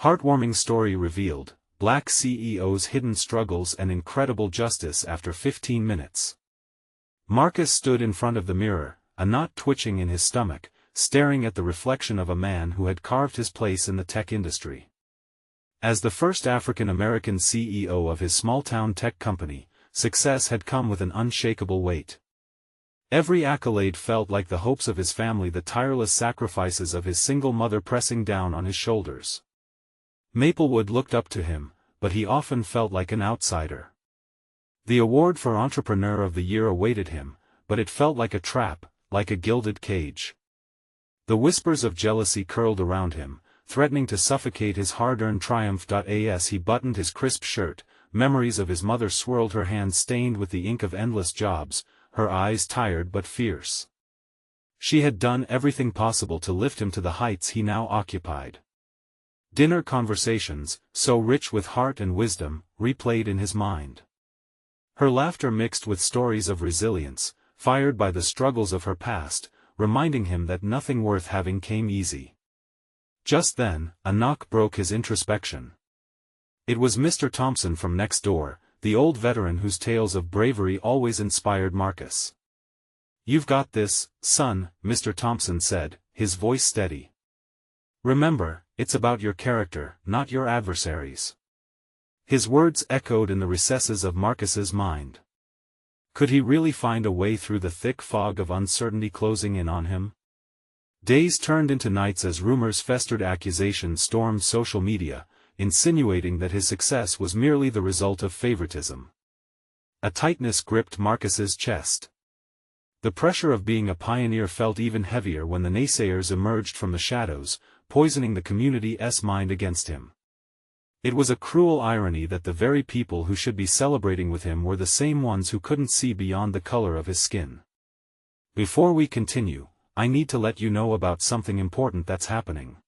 Heartwarming story revealed, Black CEO's hidden struggles and incredible justice after 15 minutes. Marcus stood in front of the mirror, a knot twitching in his stomach, staring at the reflection of a man who had carved his place in the tech industry. As the first African-American CEO of his small-town tech company, success had come with an unshakable weight. Every accolade felt like the hopes of his family, the tireless sacrifices of his single mother pressing down on his shoulders. Maplewood looked up to him, but he often felt like an outsider. The award for Entrepreneur of the Year awaited him, but it felt like a trap, like a gilded cage. The whispers of jealousy curled around him, threatening to suffocate his hard-earned triumph. As he buttoned his crisp shirt, memories of his mother swirled, her hands stained with the ink of endless jobs, her eyes tired but fierce. She had done everything possible to lift him to the heights he now occupied. Dinner conversations, so rich with heart and wisdom, replayed in his mind. Her laughter mixed with stories of resilience, fired by the struggles of her past, reminding him that nothing worth having came easy. Just then, a knock broke his introspection. It was Mr. Thompson from next door, the old veteran whose tales of bravery always inspired Marcus. "You've got this, son," Mr. Thompson said, his voice steady. "Remember, it's about your character, not your adversaries." His words echoed in the recesses of Marcus's mind. Could he really find a way through the thick fog of uncertainty closing in on him? Days turned into nights as rumors festered, accusations stormed social media, insinuating that his success was merely the result of favoritism. A tightness gripped Marcus's chest. The pressure of being a pioneer felt even heavier when the naysayers emerged from the shadows, poisoning the community's mind against him. It was a cruel irony that the very people who should be celebrating with him were the same ones who couldn't see beyond the color of his skin. Before we continue, I need to let you know about something important that's happening.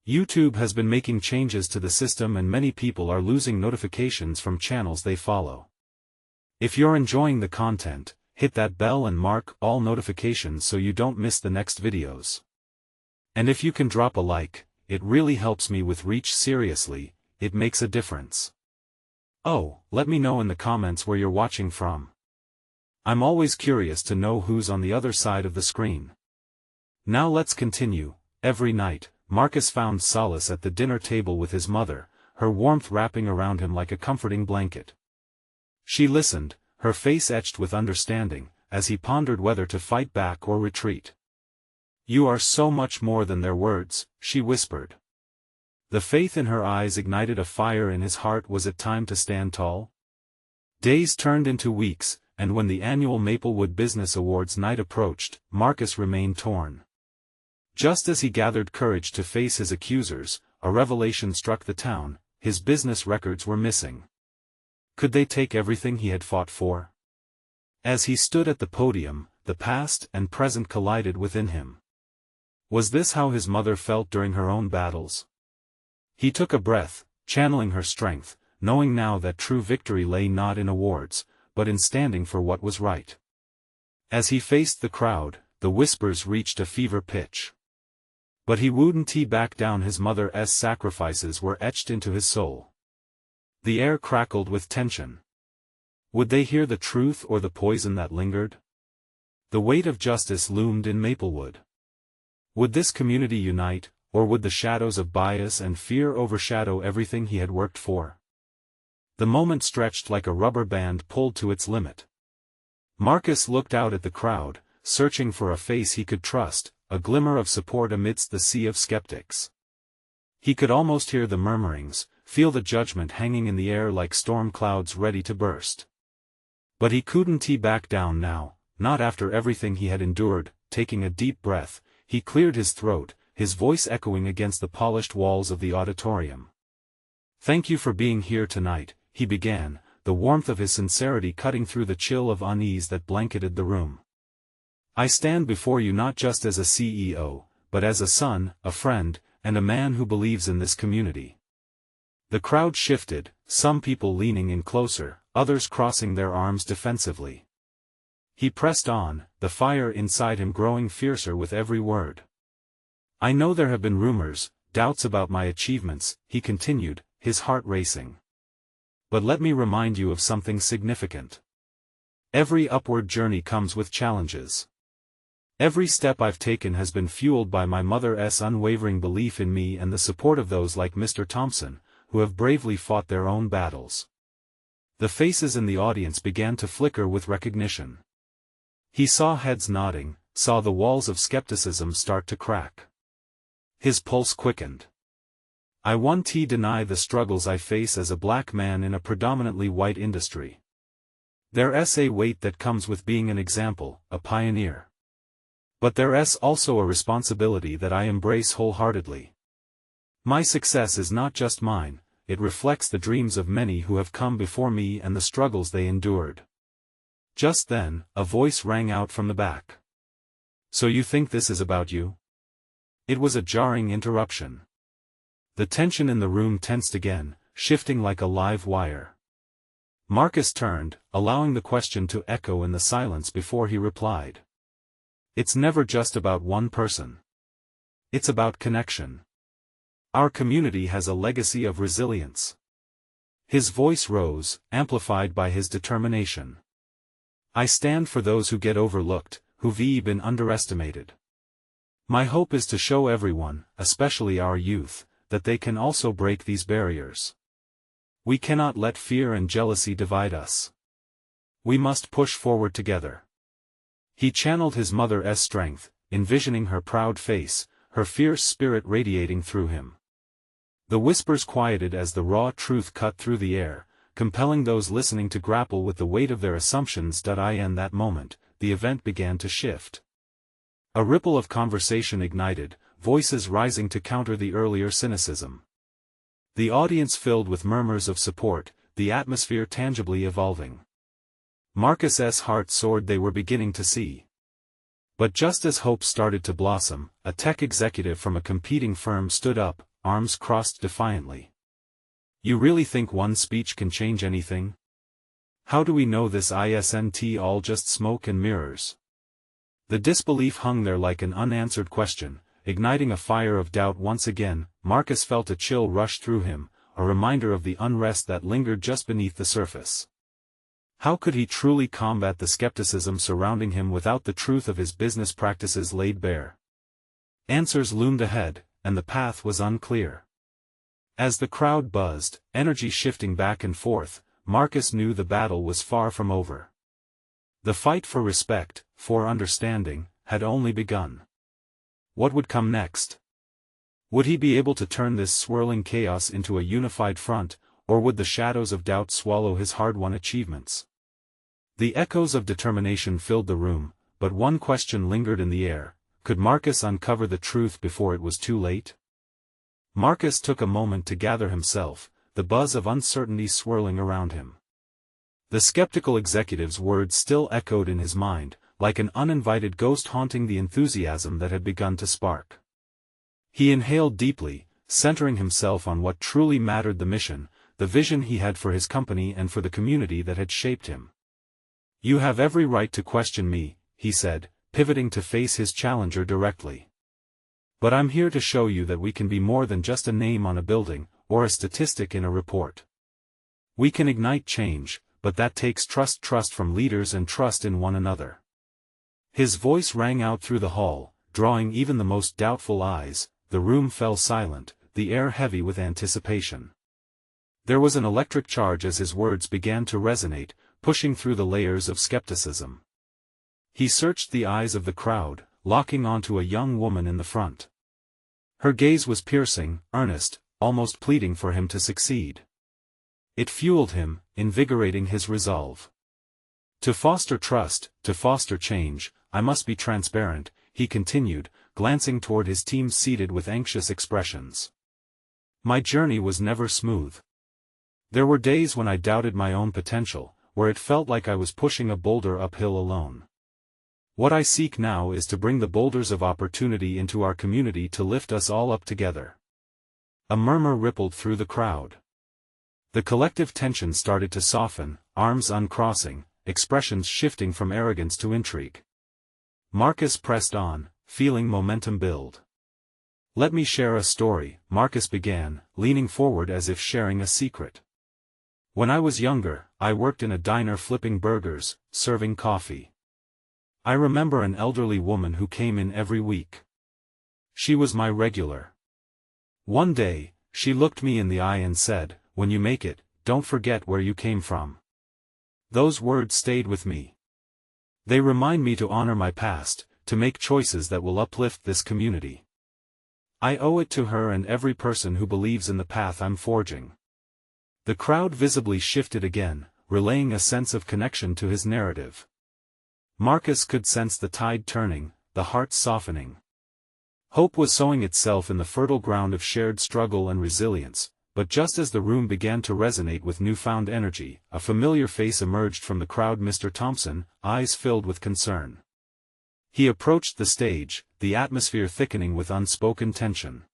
YouTube has been making changes to the system and many people are losing notifications from channels they follow. If you're enjoying the content, hit that bell and mark all notifications so you don't miss the next videos. And if you can drop a like, it really helps me with reach. Seriously, it makes a difference. Oh, let me know in the comments where you're watching from. I'm always curious to know who's on the other side of the screen. Now let's continue. Every night, Marcus found solace at the dinner table with his mother, her warmth wrapping around him like a comforting blanket. She listened, her face etched with understanding, as he pondered whether to fight back or retreat. "You are so much more than their words," she whispered. The faith in her eyes ignited a fire in his heart. Was it time to stand tall? Days turned into weeks, and when the annual Maplewood Business Awards night approached, Marcus remained torn. Just as he gathered courage to face his accusers, a revelation struck the town: his business records were missing. Could they take everything he had fought for? As he stood at the podium, the past and present collided within him. Was this how his mother felt during her own battles? He took a breath, channeling her strength, knowing now that true victory lay not in awards, but in standing for what was right. As he faced the crowd, the whispers reached a fever pitch. But he wouldn't back down. His mother's sacrifices were etched into his soul. The air crackled with tension. Would they hear the truth or the poison that lingered? The weight of justice loomed in Maplewood. Would this community unite, or would the shadows of bias and fear overshadow everything he had worked for? The moment stretched like a rubber band pulled to its limit. Marcus looked out at the crowd, searching for a face he could trust, a glimmer of support amidst the sea of skeptics. He could almost hear the murmurings, feel the judgment hanging in the air like storm clouds ready to burst. But he couldn't back down now, not after everything he had endured. Taking a deep breath, he cleared his throat, his voice echoing against the polished walls of the auditorium. "Thank you for being here tonight," he began, the warmth of his sincerity cutting through the chill of unease that blanketed the room. "I stand before you not just as a CEO, but as a son, a friend, and a man who believes in this community." The crowd shifted, some people leaning in closer, others crossing their arms defensively. He pressed on, the fire inside him growing fiercer with every word. "I know there have been rumors, doubts about my achievements," he continued, his heart racing. "But let me remind you of something significant. Every upward journey comes with challenges. Every step I've taken has been fueled by my mother's unwavering belief in me and the support of those like Mr. Thompson, who have bravely fought their own battles." The faces in the audience began to flicker with recognition. He saw heads nodding, saw the walls of skepticism start to crack. His pulse quickened. "I won't deny the struggles I face as a black man in a predominantly white industry. There's a weight that comes with being an example, a pioneer. But there's also a responsibility that I embrace wholeheartedly. My success is not just mine, it reflects the dreams of many who have come before me and the struggles they endured." Just then, a voice rang out from the back. "So you think this is about you?" It was a jarring interruption. The tension in the room tensed again, shifting like a live wire. Marcus turned, allowing the question to echo in the silence before he replied. "It's never just about one person. It's about connection. Our community has a legacy of resilience." His voice rose, amplified by his determination. "I stand for those who get overlooked, who've been underestimated. My hope is to show everyone, especially our youth, that they can also break these barriers. We cannot let fear and jealousy divide us. We must push forward together." He channeled his mother's strength, envisioning her proud face, her fierce spirit radiating through him. The whispers quieted as the raw truth cut through the air, compelling those listening to grapple with the weight of their assumptions. In that moment, the event began to shift. A ripple of conversation ignited, voices rising to counter the earlier cynicism. The audience filled with murmurs of support, the atmosphere tangibly evolving. Marcus's heart soared. They were beginning to see. But just as hope started to blossom, a tech executive from a competing firm stood up, arms crossed defiantly. "You really think one speech can change anything? How do we know this isn't all just smoke and mirrors?" The disbelief hung there like an unanswered question, igniting a fire of doubt once again. Marcus felt a chill rush through him, a reminder of the unrest that lingered just beneath the surface. How could he truly combat the skepticism surrounding him without the truth of his business practices laid bare? Answers loomed ahead, and the path was unclear. As the crowd buzzed, energy shifting back and forth, Marcus knew the battle was far from over. The fight for respect, for understanding, had only begun. What would come next? Would he be able to turn this swirling chaos into a unified front, or would the shadows of doubt swallow his hard-won achievements? The echoes of determination filled the room, but one question lingered in the air: could Marcus uncover the truth before it was too late? Marcus took a moment to gather himself, the buzz of uncertainty swirling around him. The skeptical executive's words still echoed in his mind, like an uninvited ghost haunting the enthusiasm that had begun to spark. He inhaled deeply, centering himself on what truly mattered: the mission, the vision he had for his company and for the community that had shaped him. "You have every right to question me," he said, pivoting to face his challenger directly. "But I'm here to show you that we can be more than just a name on a building, or a statistic in a report. We can ignite change, but that takes trust from leaders and trust in one another." His voice rang out through the hall, drawing even the most doubtful eyes. The room fell silent, the air heavy with anticipation. There was an electric charge as his words began to resonate, pushing through the layers of skepticism. He searched the eyes of the crowd, locking onto a young woman in the front. Her gaze was piercing, earnest, almost pleading for him to succeed. It fueled him, invigorating his resolve. "To foster trust, to foster change, I must be transparent," he continued, glancing toward his team seated with anxious expressions. "My journey was never smooth. There were days when I doubted my own potential, where it felt like I was pushing a boulder uphill alone. What I seek now is to bring the boulders of opportunity into our community to lift us all up together." A murmur rippled through the crowd. The collective tension started to soften, arms uncrossing, expressions shifting from arrogance to intrigue. Marcus pressed on, feeling momentum build. Let me share a story, Marcus began, leaning forward as if sharing a secret. When I was younger, I worked in a diner flipping burgers, serving coffee. I remember an elderly woman who came in every week. She was my regular. One day, she looked me in the eye and said, "When you make it, don't forget where you came from." Those words stayed with me. They remind me to honor my past, to make choices that will uplift this community. I owe it to her and every person who believes in the path I'm forging. The crowd visibly shifted again, relaying a sense of connection to his narrative. Marcus could sense the tide turning, the heart softening. Hope was sowing itself in the fertile ground of shared struggle and resilience, but just as the room began to resonate with newfound energy, a familiar face emerged from the crowd. Mr. Thompson, eyes filled with concern. He approached the stage, the atmosphere thickening with unspoken tension.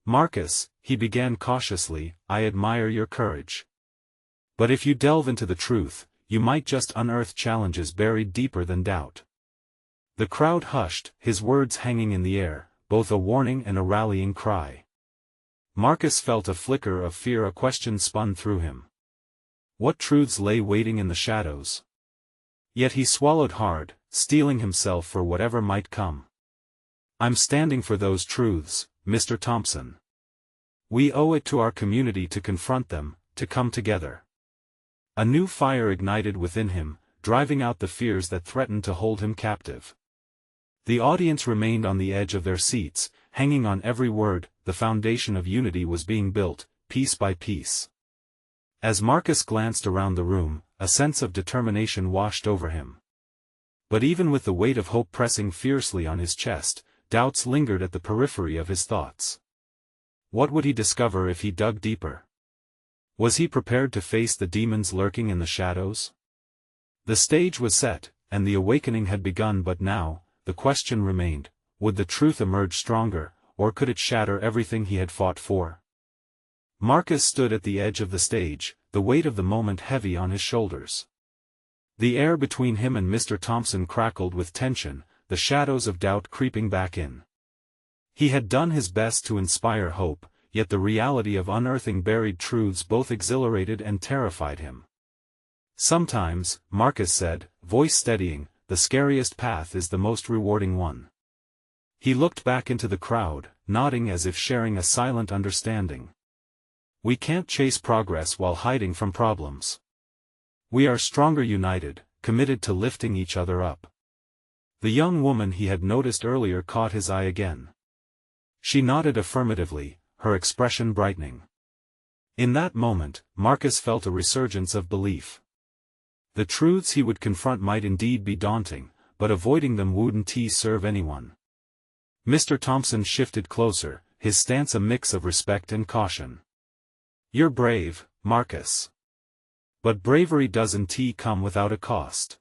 "Marcus," he began cautiously, "I admire your courage. But if you delve into the truth, you might just unearth challenges buried deeper than doubt." The crowd hushed, his words hanging in the air, both a warning and a rallying cry. Marcus felt a flicker of fear, a question spun through him. What truths lay waiting in the shadows? Yet he swallowed hard, steeling himself for whatever might come. "I'm standing for those truths, Mr. Thompson. We owe it to our community to confront them, to come together." A new fire ignited within him, driving out the fears that threatened to hold him captive. The audience remained on the edge of their seats, hanging on every word. The foundation of unity was being built, piece by piece. As Marcus glanced around the room, a sense of determination washed over him. But even with the weight of hope pressing fiercely on his chest, doubts lingered at the periphery of his thoughts. What would he discover if he dug deeper? Was he prepared to face the demons lurking in the shadows? The stage was set, and the awakening had begun, but now, the question remained, would the truth emerge stronger, or could it shatter everything he had fought for? Marcus stood at the edge of the stage, the weight of the moment heavy on his shoulders. The air between him and Mr. Thompson crackled with tension, the shadows of doubt creeping back in. He had done his best to inspire hope, yet the reality of unearthing buried truths both exhilarated and terrified him. "Sometimes," Marcus said, voice steadying, "the scariest path is the most rewarding one." He looked back into the crowd, nodding as if sharing a silent understanding. "We can't chase progress while hiding from problems. We are stronger united, committed to lifting each other up." The young woman he had noticed earlier caught his eye again. She nodded affirmatively, her expression brightening. In that moment, Marcus felt a resurgence of belief. The truths he would confront might indeed be daunting, but avoiding them wouldn't serve anyone. Mr. Thompson shifted closer, his stance a mix of respect and caution. "You're brave, Marcus. But bravery doesn't come without a cost.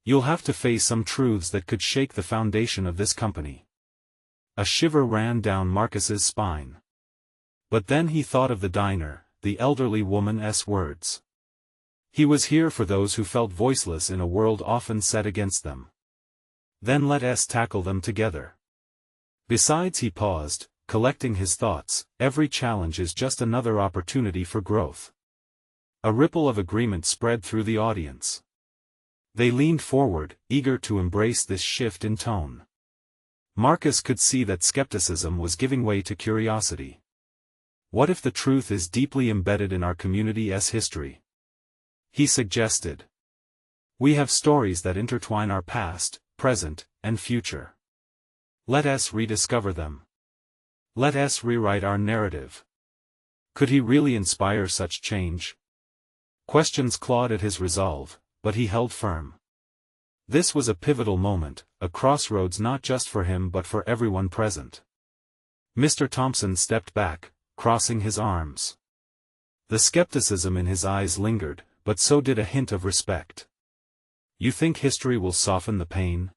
You'll have to face some truths that could shake the foundation of this company." A shiver ran down Marcus's spine. But then he thought of the diner, the elderly woman's words. He was here for those who felt voiceless in a world often set against them. Then let us tackle them together. Besides, he paused, collecting his thoughts, every challenge is just another opportunity for growth. A ripple of agreement spread through the audience. They leaned forward, eager to embrace this shift in tone. Marcus could see that skepticism was giving way to curiosity. What if the truth is deeply embedded in our community's history? He suggested. We have stories that intertwine our past, present, and future. Let us rediscover them. Let us rewrite our narrative. Could he really inspire such change? Questions clawed at his resolve, but he held firm. This was a pivotal moment, a crossroads not just for him but for everyone present. Mr. Thompson stepped back, crossing his arms. The skepticism in his eyes lingered, but so did a hint of respect. "You think history will soften the pain?"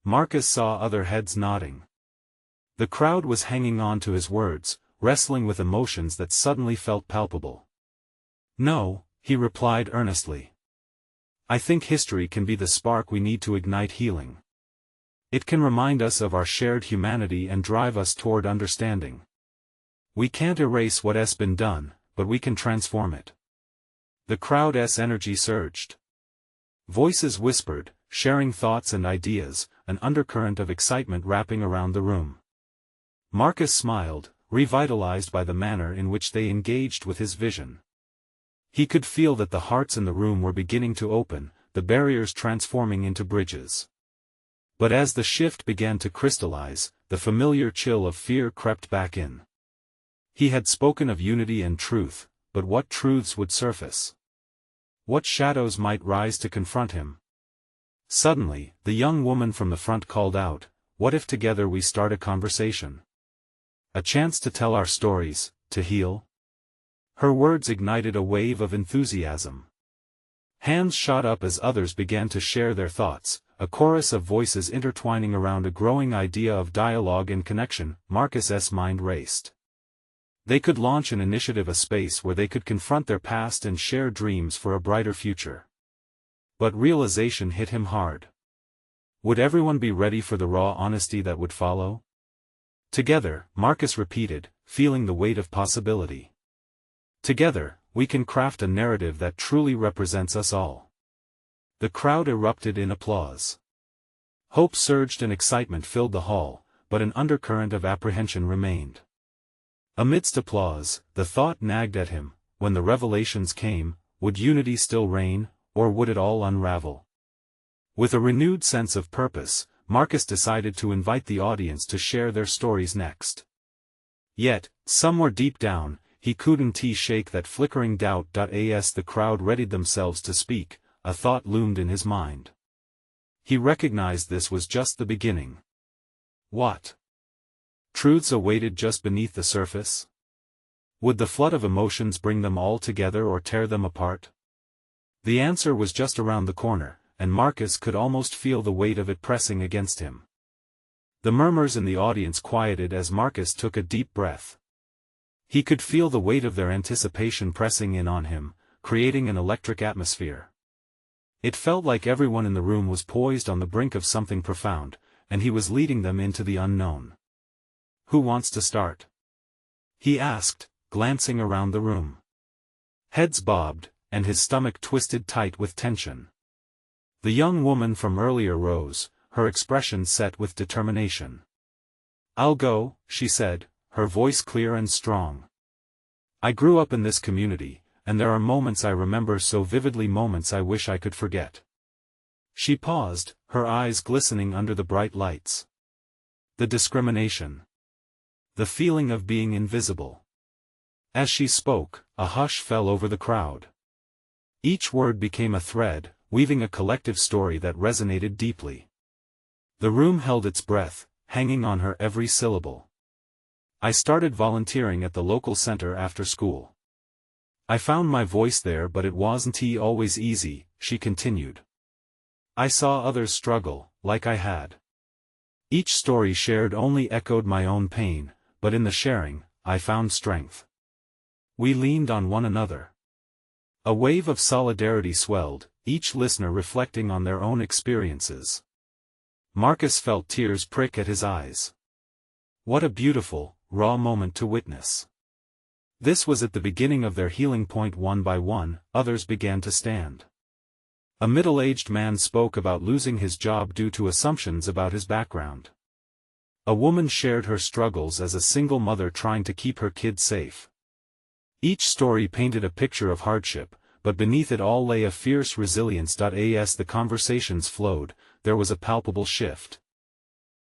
Marcus saw other heads nodding. The crowd was hanging on to his words, wrestling with emotions that suddenly felt palpable. "No," he replied earnestly. "I think history can be the spark we need to ignite healing. It can remind us of our shared humanity and drive us toward understanding. We can't erase what's been done, but we can transform it. The crowd's energy surged. Voices whispered, sharing thoughts and ideas, an undercurrent of excitement wrapping around the room. Marcus smiled, revitalized by the manner in which they engaged with his vision. He could feel that the hearts in the room were beginning to open, the barriers transforming into bridges. But as the shift began to crystallize, the familiar chill of fear crept back in. He had spoken of unity and truth, but what truths would surface? What shadows might rise to confront him? Suddenly, the young woman from the front called out, "What if together we start a conversation? A chance to tell our stories, to heal?" Her words ignited a wave of enthusiasm. Hands shot up as others began to share their thoughts, a chorus of voices intertwining around a growing idea of dialogue and connection. Marcus's mind raced. They could launch an initiative, a space where they could confront their past and share dreams for a brighter future. But realization hit him hard. Would everyone be ready for the raw honesty that would follow? Together, Marcus repeated, feeling the weight of possibility. Together, we can craft a narrative that truly represents us all. The crowd erupted in applause. Hope surged and excitement filled the hall, but an undercurrent of apprehension remained. Amidst applause, the thought nagged at him, when the revelations came, would unity still reign, or would it all unravel? With a renewed sense of purpose, Marcus decided to invite the audience to share their stories next. Yet, somewhere deep down, he couldn't shake that flickering doubt. As the crowd readied themselves to speak, a thought loomed in his mind. He recognized this was just the beginning. What truths awaited just beneath the surface? Would the flood of emotions bring them all together or tear them apart? The answer was just around the corner, and Marcus could almost feel the weight of it pressing against him. The murmurs in the audience quieted as Marcus took a deep breath. He could feel the weight of their anticipation pressing in on him, creating an electric atmosphere. It felt like everyone in the room was poised on the brink of something profound, and he was leading them into the unknown. "Who wants to start?" he asked, glancing around the room. Heads bobbed, and his stomach twisted tight with tension. The young woman from earlier rose, her expression set with determination. "I'll go," she said, her voice clear and strong. "I grew up in this community, and there are moments I remember so vividly, moments I wish I could forget." She paused, her eyes glistening under the bright lights. The discrimination. The feeling of being invisible. As she spoke, a hush fell over the crowd. Each word became a thread, weaving a collective story that resonated deeply. The room held its breath, hanging on her every syllable. "I started volunteering at the local center after school. I found my voice there, but it wasn't always easy," she continued. "I saw others struggle, like I had. Each story shared only echoed my own pain, but in the sharing, I found strength. We leaned on one another." A wave of solidarity swelled, each listener reflecting on their own experiences. Marcus felt tears prick at his eyes. What a beautiful, raw moment to witness. This was at the beginning of their healing point. One by one, others began to stand. A middle-aged man spoke about losing his job due to assumptions about his background. A woman shared her struggles as a single mother trying to keep her kids safe. Each story painted a picture of hardship, but beneath it all lay a fierce resilience. As the conversations flowed, there was a palpable shift.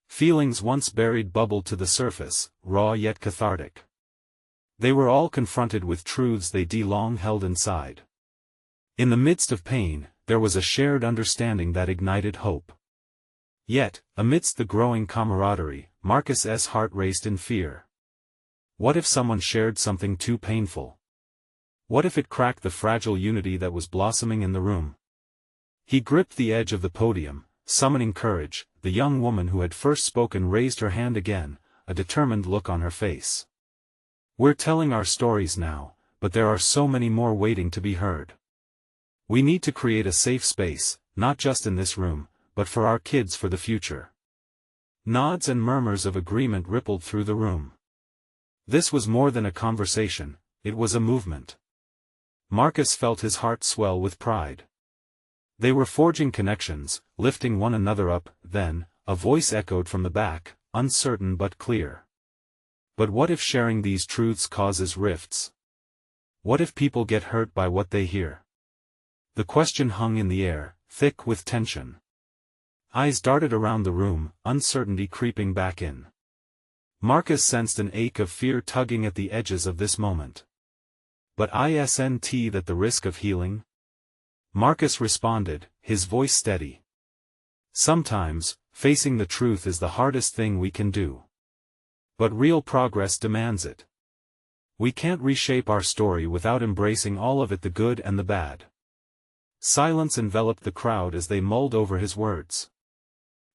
Feelings once buried bubbled to the surface, raw yet cathartic. They were all confronted with truths they long held inside. In the midst of pain, there was a shared understanding that ignited hope. Yet, amidst the growing camaraderie, Marcus's heart raced in fear. What if someone shared something too painful? What if it cracked the fragile unity that was blossoming in the room? He gripped the edge of the podium, summoning courage. The young woman who had first spoken raised her hand again, a determined look on her face. "We're telling our stories now, but there are so many more waiting to be heard. We need to create a safe space, not just in this room, but for our kids, for the future." Nods and murmurs of agreement rippled through the room. This was more than a conversation, it was a movement. Marcus felt his heart swell with pride. They were forging connections, lifting one another up. Then, a voice echoed from the back, uncertain but clear. But what if sharing these truths causes rifts? What if people get hurt by what they hear? The question hung in the air, thick with tension. Eyes darted around the room, uncertainty creeping back in. Marcus sensed an ache of fear tugging at the edges of this moment. But isn't that the risk of healing? Marcus responded, his voice steady. Sometimes, facing the truth is the hardest thing we can do. But real progress demands it. We can't reshape our story without embracing all of it, the good and the bad. Silence enveloped the crowd as they mulled over his words.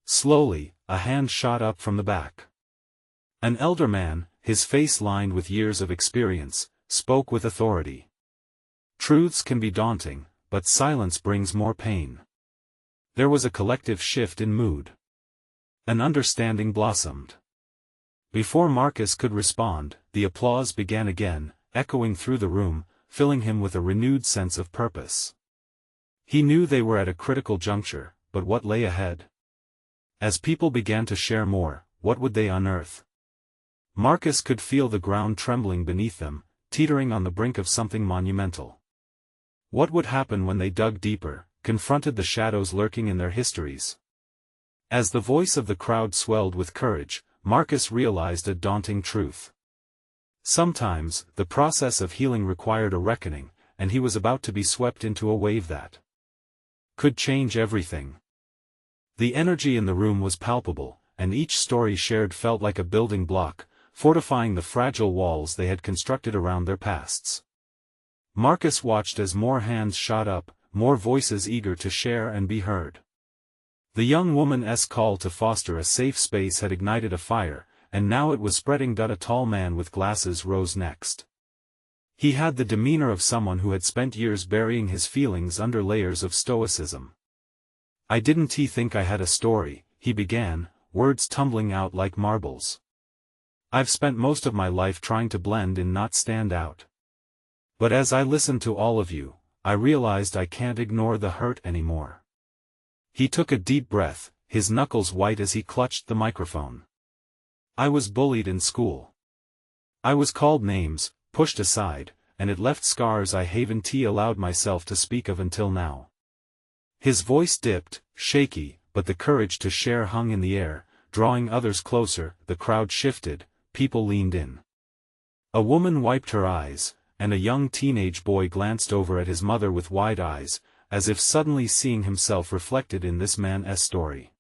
Slowly, a hand shot up from the back. An elder man, his face lined with years of experience, spoke with authority. Truths can be daunting, but silence brings more pain. There was a collective shift in mood. An understanding blossomed. Before Marcus could respond, the applause began again, echoing through the room, filling him with a renewed sense of purpose. He knew they were at a critical juncture, but what lay ahead? As people began to share more, what would they unearth? Marcus could feel the ground trembling beneath them, teetering on the brink of something monumental. What would happen when they dug deeper, confronted the shadows lurking in their histories? As the voice of the crowd swelled with courage, Marcus realized a daunting truth. Sometimes, the process of healing required a reckoning, and he was about to be swept into a wave that could change everything. The energy in the room was palpable, and each story shared felt like a building block, fortifying the fragile walls they had constructed around their pasts. Marcus watched as more hands shot up, more voices eager to share and be heard. The young woman's call to foster a safe space had ignited a fire, and now it was spreading. A tall man with glasses rose next. He had the demeanor of someone who had spent years burying his feelings under layers of stoicism. "I didn't think I had a story," he began, words tumbling out like marbles. "I've spent most of my life trying to blend in, not stand out. But as I listened to all of you, I realized I can't ignore the hurt anymore." He took a deep breath, his knuckles white as he clutched the microphone. "I was bullied in school. I was called names, pushed aside, and it left scars I haven't allowed myself to speak of until now." His voice dipped, shaky, but the courage to share hung in the air, drawing others closer. The crowd shifted, people leaned in. A woman wiped her eyes, and a young teenage boy glanced over at his mother with wide eyes, as if suddenly seeing himself reflected in this man's story.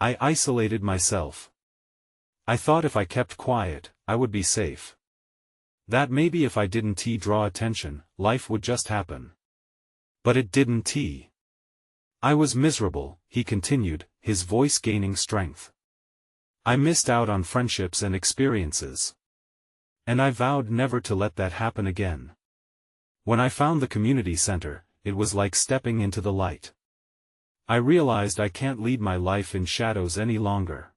"I isolated myself. I thought if I kept quiet, I would be safe. That maybe if I didn't draw attention, life would just happen. But it didn't. I was miserable," he continued, his voice gaining strength. "I missed out on friendships and experiences. And I vowed never to let that happen again. When I found the community center, it was like stepping into the light. I realized I can't lead my life in shadows any longer."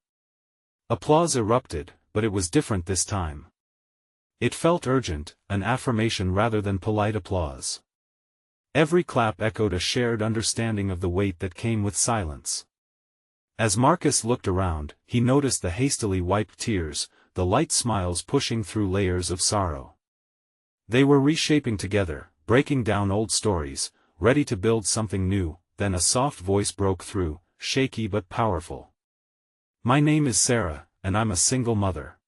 Applause erupted, but it was different this time. It felt urgent, an affirmation rather than polite applause. Every clap echoed a shared understanding of the weight that came with silence. As Marcus looked around, he noticed the hastily wiped tears, the light smiles pushing through layers of sorrow. They were reshaping together, breaking down old stories, ready to build something new. Then a soft voice broke through, shaky but powerful. "My name is Sarah, and I'm a single mother."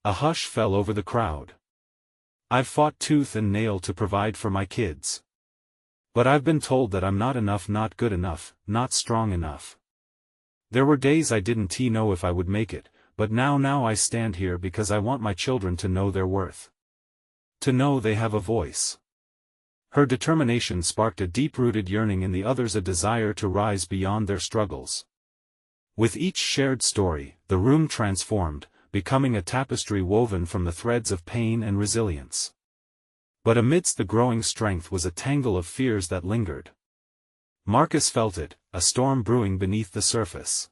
A hush fell over the crowd. "I've fought tooth and nail to provide for my kids. But I've been told that I'm not enough, not good enough, not strong enough. There were days I didn't know if I would make it, but now I stand here because I want my children to know their worth. To know they have a voice." Her determination sparked a deep-rooted yearning in the others, a desire to rise beyond their struggles. With each shared story, the room transformed, becoming a tapestry woven from the threads of pain and resilience. But amidst the growing strength was a tangle of fears that lingered. Marcus felt it, a storm brewing beneath the surface.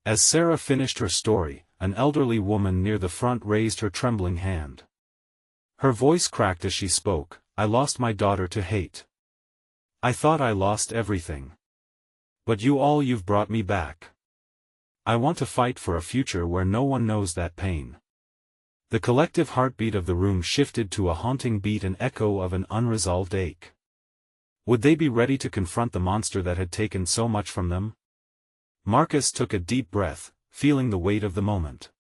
As Sarah finished her story, an elderly woman near the front raised her trembling hand. Her voice cracked as she spoke. I lost my daughter to hate. I thought I lost everything. But you've brought me back. I want to fight for a future where no one knows that pain. The collective heartbeat of the room shifted to a haunting beat, an echo of an unresolved ache. Would they be ready to confront the monster that had taken so much from them? Marcus took a deep breath, feeling the weight of the moment.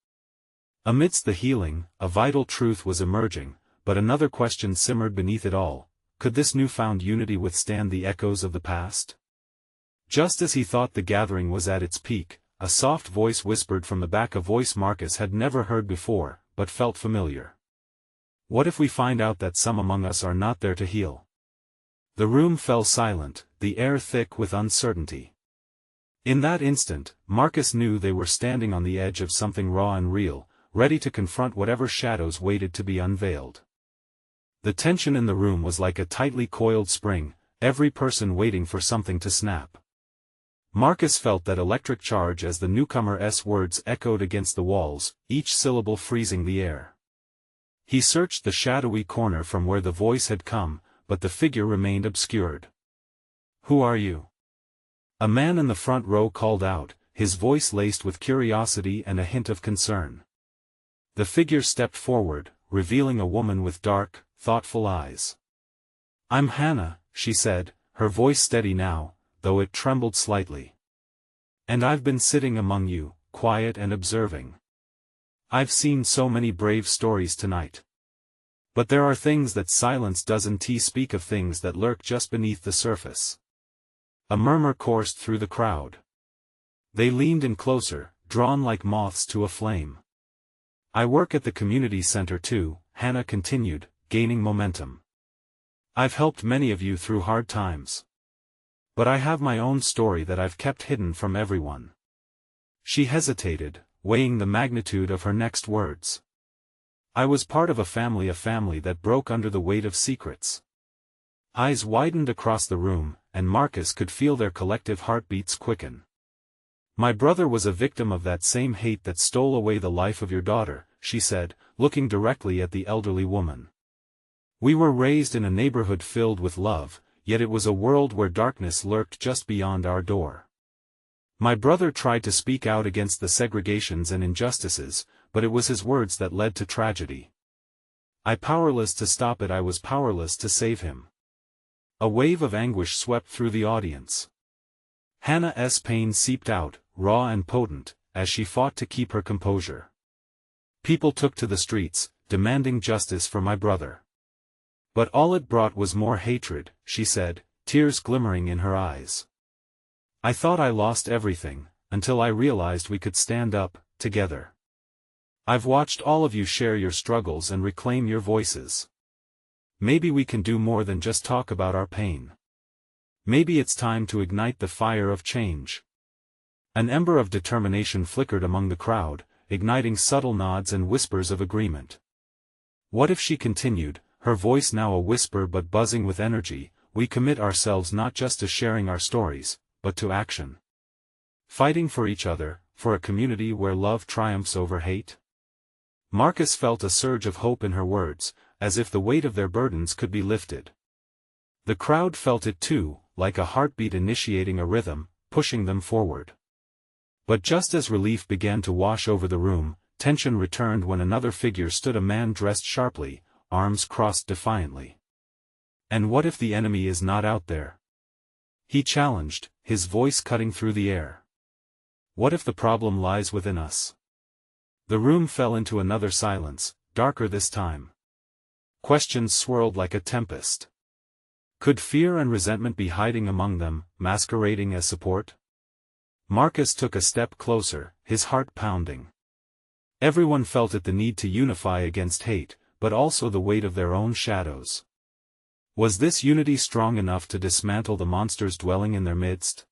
Amidst the healing, a vital truth was emerging, but another question simmered beneath it all. Could this newfound unity withstand the echoes of the past? Just as he thought the gathering was at its peak, a soft voice whispered from the back, a voice Marcus had never heard before, but felt familiar. What if we find out that some among us are not there to heal? The room fell silent, the air thick with uncertainty. In that instant, Marcus knew they were standing on the edge of something raw and real, ready to confront whatever shadows waited to be unveiled. The tension in the room was like a tightly coiled spring, every person waiting for something to snap. Marcus felt that electric charge as the newcomer's words echoed against the walls, each syllable freezing the air. He searched the shadowy corner from where the voice had come, but the figure remained obscured. "Who are you?" A man in the front row called out, his voice laced with curiosity and a hint of concern. The figure stepped forward, revealing a woman with dark, thoughtful eyes. "I'm Hannah," she said, her voice steady now, though it trembled slightly. "And I've been sitting among you, quiet and observing. I've seen so many brave stories tonight. But there are things that silence doesn't speak of, things that lurk just beneath the surface." A murmur coursed through the crowd. They leaned in closer, drawn like moths to a flame. "I work at the community center too," Hannah continued, gaining momentum. "I've helped many of you through hard times. But I have my own story that I've kept hidden from everyone." She hesitated, weighing the magnitude of her next words. "I was part of a family that broke under the weight of secrets." Eyes widened across the room, and Marcus could feel their collective heartbeats quicken. "My brother was a victim of that same hate that stole away the life of your daughter," she said, looking directly at the elderly woman. "We were raised in a neighborhood filled with love, yet it was a world where darkness lurked just beyond our door. My brother tried to speak out against the segregations and injustices, but it was his words that led to tragedy. I powerless to stop it, I was powerless to save him." A wave of anguish swept through the audience. Hannah's pain seeped out, raw and potent, as she fought to keep her composure. "People took to the streets, demanding justice for my brother. But all it brought was more hatred," she said, tears glimmering in her eyes. "I thought I lost everything, until I realized we could stand up, together. I've watched all of you share your struggles and reclaim your voices. Maybe we can do more than just talk about our pain. Maybe it's time to ignite the fire of change." An ember of determination flickered among the crowd, igniting subtle nods and whispers of agreement. "What if," she continued, her voice now a whisper but buzzing with energy, "we commit ourselves not just to sharing our stories, but to action. Fighting for each other, for a community where love triumphs over hate?" Marcus felt a surge of hope in her words, as if the weight of their burdens could be lifted. The crowd felt it too, like a heartbeat initiating a rhythm, pushing them forward. But just as relief began to wash over the room, tension returned when another figure stood, a man dressed sharply, arms crossed defiantly. "And what if the enemy is not out there?" he challenged, his voice cutting through the air. "What if the problem lies within us?" The room fell into another silence, darker this time. Questions swirled like a tempest. Could fear and resentment be hiding among them, masquerading as support? Marcus took a step closer, his heart pounding. Everyone felt it, the need to unify against hate, but also the weight of their own shadows. Was this unity strong enough to dismantle the monsters dwelling in their midst?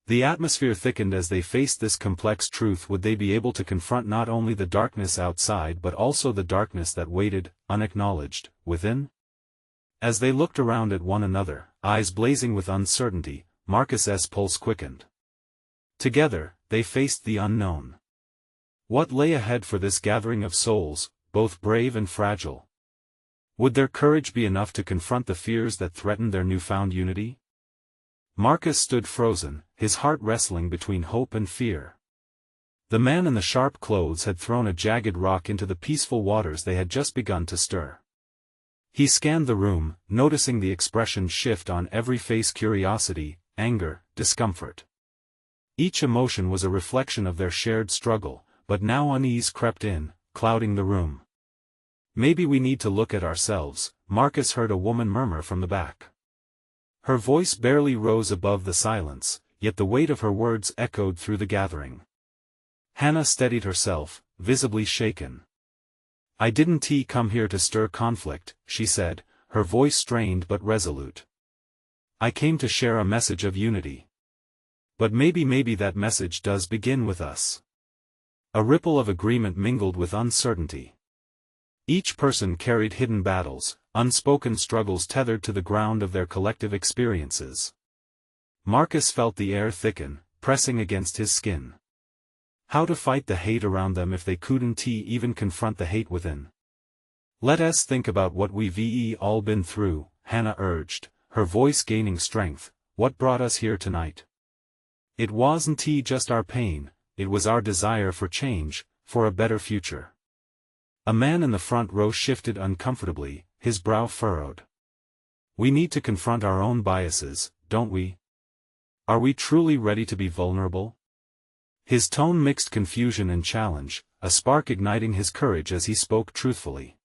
The atmosphere thickened as they faced this complex truth. Would they be able to confront not only the darkness outside but also the darkness that waited, unacknowledged, within? As they looked around at one another, eyes blazing with uncertainty, Marcus's pulse quickened. Together, they faced the unknown. What lay ahead for this gathering of souls, both brave and fragile? Would their courage be enough to confront the fears that threatened their newfound unity? Marcus stood frozen, his heart wrestling between hope and fear. The man in the sharp clothes had thrown a jagged rock into the peaceful waters they had just begun to stir. He scanned the room, noticing the expression shift on every face: curiosity, anger, discomfort. Each emotion was a reflection of their shared struggle, but now unease crept in, clouding the room. "Maybe we need to look at ourselves," Marcus heard a woman murmur from the back. Her voice barely rose above the silence, yet the weight of her words echoed through the gathering. Hannah steadied herself, visibly shaken. "I didn't come here to stir conflict," she said, her voice strained but resolute. "I came to share a message of unity. But maybe that message does begin with us." A ripple of agreement mingled with uncertainty. Each person carried hidden battles, unspoken struggles tethered to the ground of their collective experiences. Marcus felt the air thicken, pressing against his skin. How to fight the hate around them if they couldn't even confront the hate within? "Let us think about what we've all been through," Hannah urged, her voice gaining strength. "What brought us here tonight? It wasn't just our pain, it was our desire for change, for a better future." A man in the front row shifted uncomfortably, his brow furrowed. "We need to confront our own biases, don't we? Are we truly ready to be vulnerable?" His tone mixed confusion and challenge, a spark igniting his courage as he spoke truthfully.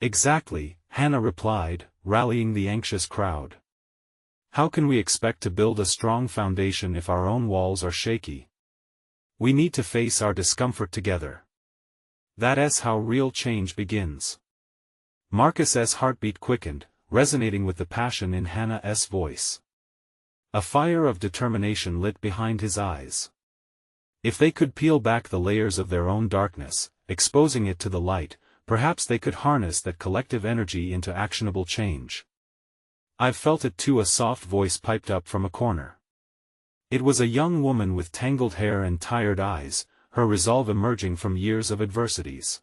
"Exactly," Hannah replied, rallying the anxious crowd. "How can we expect to build a strong foundation if our own walls are shaky? We need to face our discomfort together. That's how real change begins." Marcus's heartbeat quickened, resonating with the passion in Hannah's voice. A fire of determination lit behind his eyes. If they could peel back the layers of their own darkness, exposing it to the light, perhaps they could harness that collective energy into actionable change. "I've felt it too," a soft voice piped up from a corner. It was a young woman with tangled hair and tired eyes, her resolve emerging from years of adversities.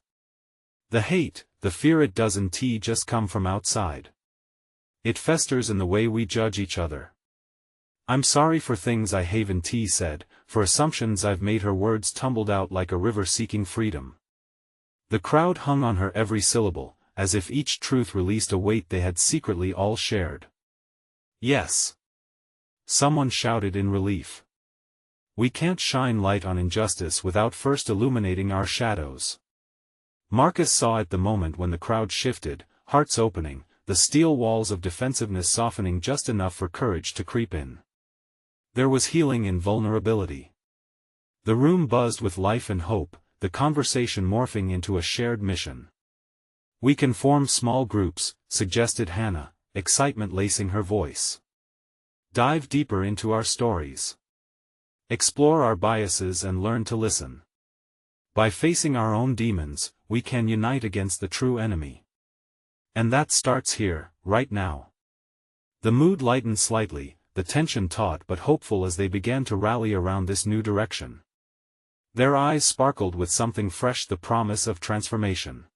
"The hate, the fear, it doesn't just come from outside. It festers in the way we judge each other. I'm sorry for things I haven't said, for assumptions I've made." Her words tumbled out like a river seeking freedom. The crowd hung on her every syllable, as if each truth released a weight they had secretly all shared. "Yes," someone shouted in relief. "We can't shine light on injustice without first illuminating our shadows." Marcus saw at the moment when the crowd shifted, hearts opening, the steel walls of defensiveness softening just enough for courage to creep in. There was healing in vulnerability. The room buzzed with life and hope, the conversation morphing into a shared mission. "We can form small groups," suggested Hannah, excitement lacing her voice. "Dive deeper into our stories. Explore our biases and learn to listen. By facing our own demons, we can unite against the true enemy. And that starts here, right now." The mood lightened slightly, the tension taut but hopeful as they began to rally around this new direction. Their eyes sparkled with something fresh, the promise of transformation.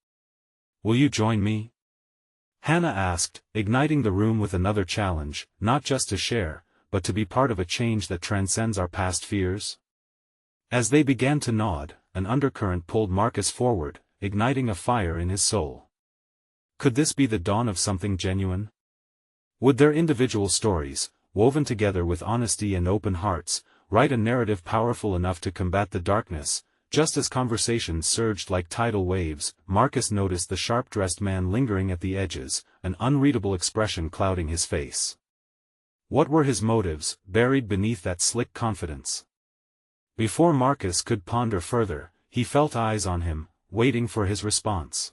"Will you join me?" Hannah asked, igniting the room with another challenge, not just to share, but to be part of a change that transcends our past fears. As they began to nod, an undercurrent pulled Marcus forward, igniting a fire in his soul. Could this be the dawn of something genuine? Would their individual stories, woven together with honesty and open hearts, write a narrative powerful enough to combat the darkness? Just as conversations surged like tidal waves, Marcus noticed the sharp-dressed man lingering at the edges, an unreadable expression clouding his face. What were his motives, buried beneath that slick confidence? Before Marcus could ponder further, he felt eyes on him, waiting for his response.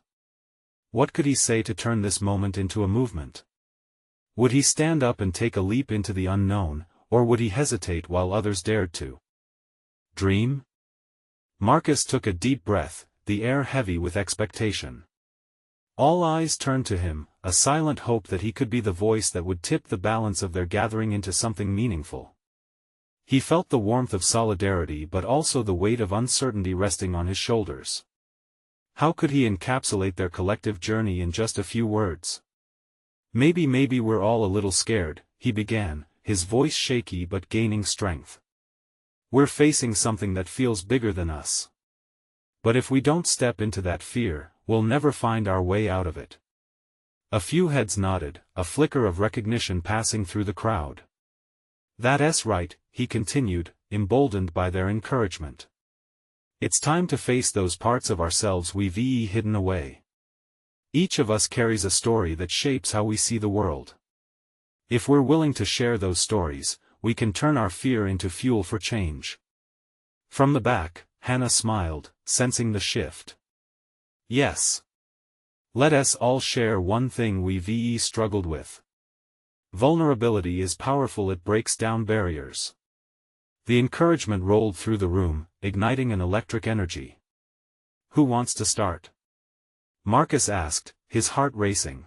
What could he say to turn this moment into a movement? Would he stand up and take a leap into the unknown, or would he hesitate while others dared to dream? Marcus took a deep breath, the air heavy with expectation. All eyes turned to him, a silent hope that he could be the voice that would tip the balance of their gathering into something meaningful. He felt the warmth of solidarity but also the weight of uncertainty resting on his shoulders. How could he encapsulate their collective journey in just a few words? Maybe we're all a little scared, he began, his voice shaky but gaining strength. We're facing something that feels bigger than us. But if we don't step into that fear, we'll never find our way out of it. A few heads nodded, a flicker of recognition passing through the crowd. That's right, he continued, emboldened by their encouragement. It's time to face those parts of ourselves we've hidden away. Each of us carries a story that shapes how we see the world. If we're willing to share those stories, we can turn our fear into fuel for change. From the back, Hannah smiled, sensing the shift. Yes. Let us all share one thing we've struggled with. Vulnerability is powerful, it breaks down barriers. The encouragement rolled through the room, igniting an electric energy. Who wants to start? Marcus asked, his heart racing.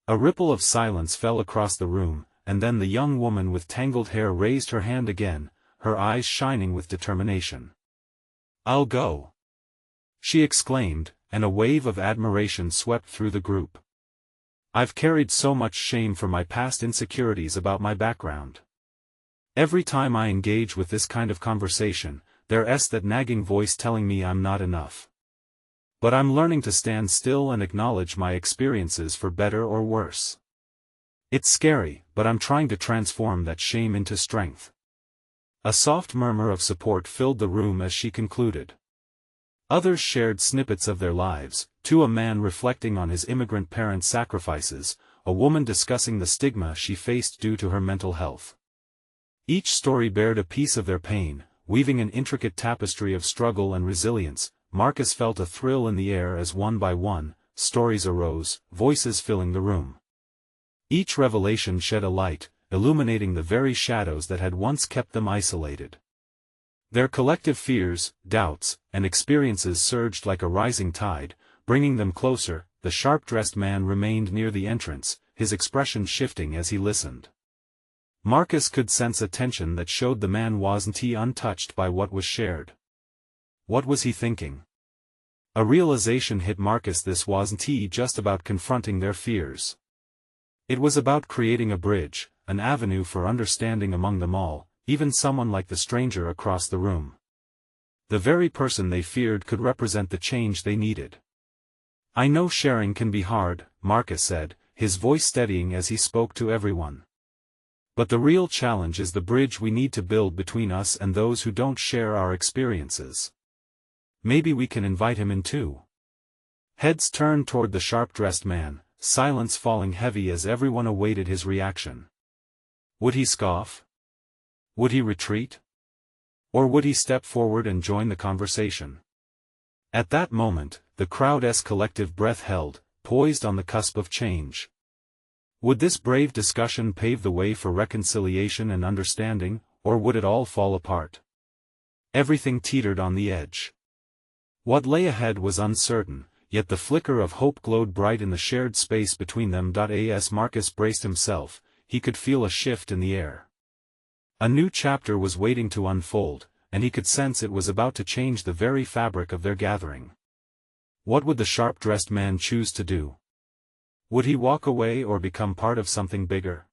A ripple of silence fell across the room, and then the young woman with tangled hair raised her hand again, her eyes shining with determination. I'll go, she exclaimed, and a wave of admiration swept through the group. I've carried so much shame from my past insecurities about my background. Every time I engage with this kind of conversation, there's that nagging voice telling me I'm not enough. But I'm learning to stand still and acknowledge my experiences for better or worse. It's scary, but I'm trying to transform that shame into strength. A soft murmur of support filled the room as she concluded. Others shared snippets of their lives, a man reflecting on his immigrant parents' sacrifices, a woman discussing the stigma she faced due to her mental health. Each story bared a piece of their pain, weaving an intricate tapestry of struggle and resilience. Marcus felt a thrill in the air as one by one, stories arose, voices filling the room. Each revelation shed a light, illuminating the very shadows that had once kept them isolated. Their collective fears, doubts, and experiences surged like a rising tide, bringing them closer. The sharp-dressed man remained near the entrance, his expression shifting as he listened. Marcus could sense a tension that showed the man wasn't untouched by what was shared. What was he thinking? A realization hit Marcus: this wasn't just about confronting their fears. It was about creating a bridge, an avenue for understanding among them all, even someone like the stranger across the room. The very person they feared could represent the change they needed. I know sharing can be hard, Marcus said, his voice steadying as he spoke to everyone. But the real challenge is the bridge we need to build between us and those who don't share our experiences. Maybe we can invite him in too. Heads turned toward the sharp-dressed man, silence falling heavy as everyone awaited his reaction. Would he scoff? Would he retreat? Or would he step forward and join the conversation? At that moment, the crowd's collective breath held, poised on the cusp of change. Would this brave discussion pave the way for reconciliation and understanding, or would it all fall apart? Everything teetered on the edge. What lay ahead was uncertain, yet the flicker of hope glowed bright in the shared space between them. As Marcus braced himself, he could feel a shift in the air. A new chapter was waiting to unfold, and he could sense it was about to change the very fabric of their gathering. What would the sharp-dressed man choose to do? Would he walk away or become part of something bigger?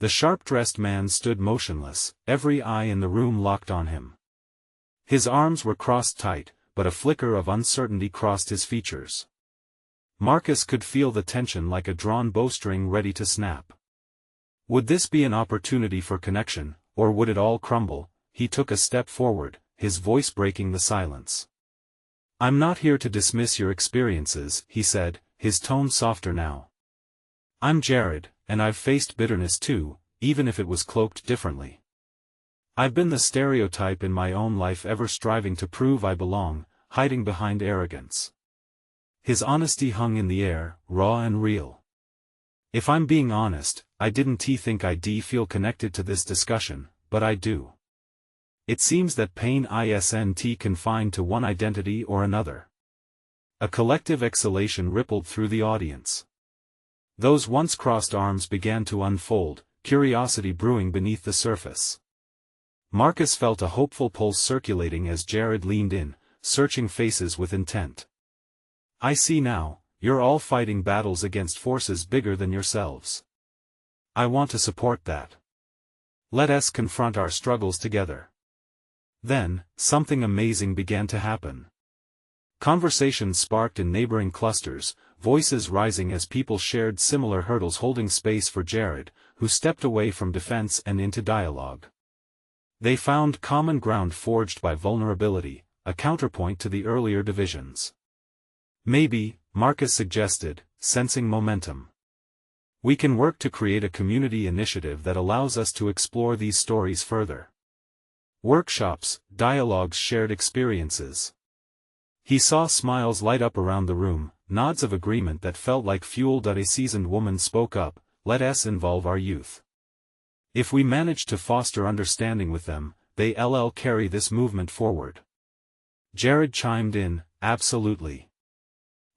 The sharp-dressed man stood motionless, every eye in the room locked on him. His arms were crossed tight, but a flicker of uncertainty crossed his features. Marcus could feel the tension like a drawn bowstring ready to snap. Would this be an opportunity for connection, or would it all crumble? He took a step forward, his voice breaking the silence. I'm not here to dismiss your experiences, he said, his tone softer now. I'm Jared, and I've faced bitterness too, even if it was cloaked differently. I've been the stereotype in my own life, ever striving to prove I belong, hiding behind arrogance. His honesty hung in the air, raw and real. If I'm being honest, I didn't think I'd feel connected to this discussion, but I do. It seems that pain isn't confined to one identity or another. A collective exhalation rippled through the audience. Those once crossed arms began to unfold, curiosity brewing beneath the surface. Marcus felt a hopeful pulse circulating as Jared leaned in, searching faces with intent. "I see now, you're all fighting battles against forces bigger than yourselves. I want to support that. Let us confront our struggles together." Then, something amazing began to happen. Conversations sparked in neighboring clusters, voices rising as people shared similar hurdles, holding space for Jared, who stepped away from defense and into dialogue. They found common ground forged by vulnerability, a counterpoint to the earlier divisions. "Maybe," Marcus suggested, sensing momentum, "we can work to create a community initiative that allows us to explore these stories further. Workshops, dialogues, shared experiences." He saw smiles light up around the room, nods of agreement that felt like fuel. A seasoned woman spoke up, "Let us involve our youth. If we manage to foster understanding with them, they'll carry this movement forward." Jared chimed in, "Absolutely.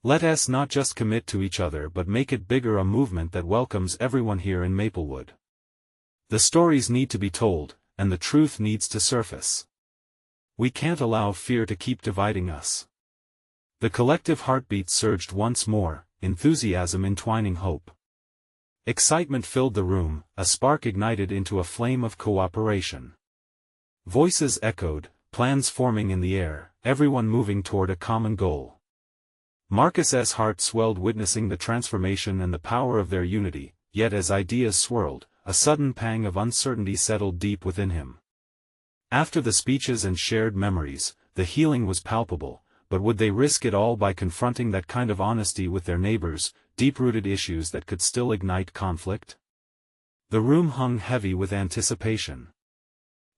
Let us not just commit to each other but make it bigger, a movement that welcomes everyone here in Maplewood. The stories need to be told, and the truth needs to surface. We can't allow fear to keep dividing us." The collective heartbeat surged once more, enthusiasm entwining hope. Excitement filled the room, a spark ignited into a flame of cooperation. Voices echoed, plans forming in the air, everyone moving toward a common goal. Marcus's heart swelled witnessing the transformation and the power of their unity, yet as ideas swirled, a sudden pang of uncertainty settled deep within him. After the speeches and shared memories, the healing was palpable, but would they risk it all by confronting that kind of honesty with their neighbors, deep-rooted issues that could still ignite conflict? The room hung heavy with anticipation.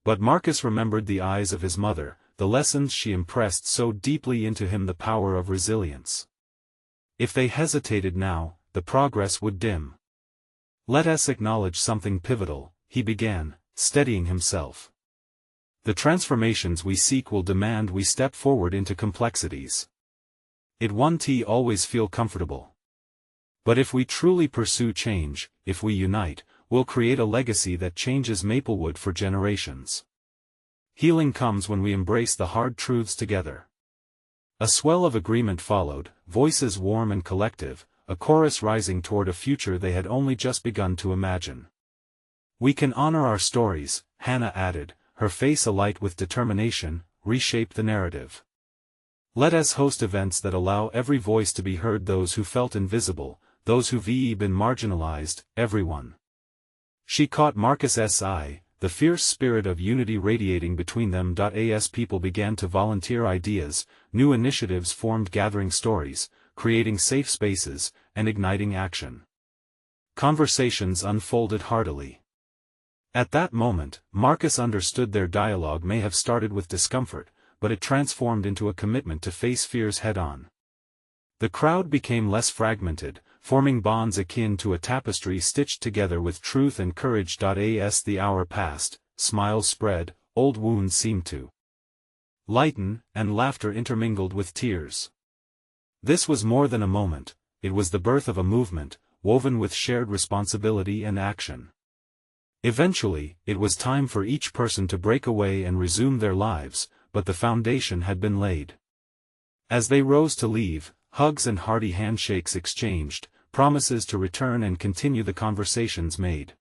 But Marcus remembered the eyes of his mother, the lessons she impressed so deeply into him, the power of resilience. If they hesitated now, the progress would dim. "Let us acknowledge something pivotal," he began, steadying himself. "The transformations we seek will demand we step forward into complexities. It won't always feel comfortable. But if we truly pursue change, if we unite, we'll create a legacy that changes Maplewood for generations. Healing comes when we embrace the hard truths together." A swell of agreement followed, voices warm and collective, a chorus rising toward a future they had only just begun to imagine. "We can honor our stories," Hannah added, her face alight with determination, "reshape the narrative. Let us host events that allow every voice to be heard, those who felt invisible, those who've been marginalized, everyone." She caught Marcus's eye, the fierce spirit of unity radiating between them. As people began to volunteer ideas, new initiatives formed, gathering stories, creating safe spaces, and igniting action. Conversations unfolded heartily. At that moment, Marcus understood their dialogue may have started with discomfort, but it transformed into a commitment to face fears head-on. The crowd became less fragmented, forming bonds akin to a tapestry stitched together with truth and courage. As the hour passed, smiles spread, old wounds seemed to lighten, and laughter intermingled with tears. This was more than a moment, it was the birth of a movement, woven with shared responsibility and action. Eventually, it was time for each person to break away and resume their lives, but the foundation had been laid. As they rose to leave, hugs and hearty handshakes exchanged, promises to return and continue the conversations made.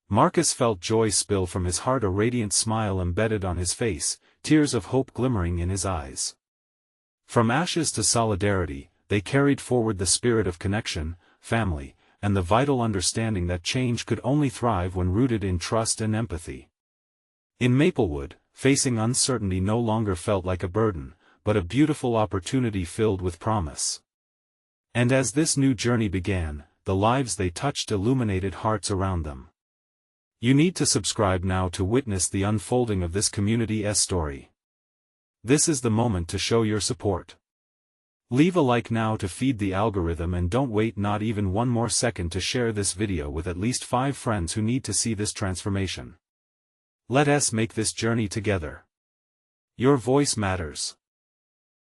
Marcus felt joy spill from his heart, a radiant smile embedded on his face, tears of hope glimmering in his eyes. From ashes to solidarity, they carried forward the spirit of connection, family, and the vital understanding that change could only thrive when rooted in trust and empathy. In Maplewood, facing uncertainty no longer felt like a burden, but a beautiful opportunity filled with promise. And as this new journey began, the lives they touched illuminated hearts around them. You need to subscribe now to witness the unfolding of this community's story. This is the moment to show your support. Leave a like now to feed the algorithm, and don't wait not even one more second to share this video with at least 5 friends who need to see this transformation. Let us make this journey together. Your voice matters.